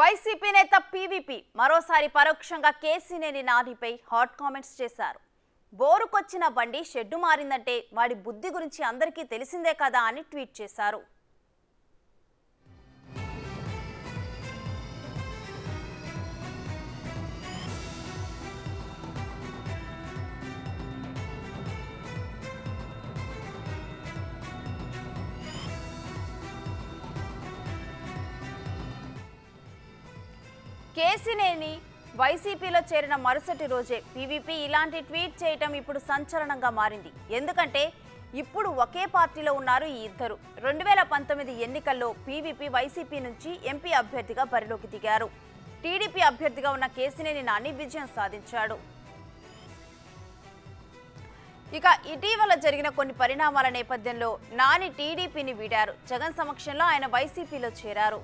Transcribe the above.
YCP నేత PVP మరోసారి పరోక్షంగా కేసీనేని నానిపై హాట్ కామెంట్స్ చేశారు. బోరుకొచ్చిన బండి షెడ్డు మారిందంటే వాడి బుద్ధి గురించి అందరికీ తెలిసిందే కదా అని ట్వీట్ చేశారు. కేసీనేని వైసీపీలో చేరిన మరుసటి రోజే పీవీపీ ఇలాంటి ట్వీట్ చేయటం ఇప్పుడు సంచలనంగా మారింది. ఎందుకంటే ఇప్పుడు ఒకే పార్టీలో ఉన్నారు ఈ ఇద్దరు. 2019 ఎన్నికల్లో పీవీపీ వైసీపీ నుంచి ఎంపీ అభ్యర్థిగా బరిలోకి దిగారు. టీడీపీ అభ్యర్థిగా ఉన్న కేసీనేని నాని విజయం సాధించాడు. ఇక ఇటీవల జరిగిన కొన్ని పరిణామాల నేపథ్యంలో నాని టీడీపీని వీడారు. జగన్ సమక్షంలో ఆయన వైసీపీలో చేరారు.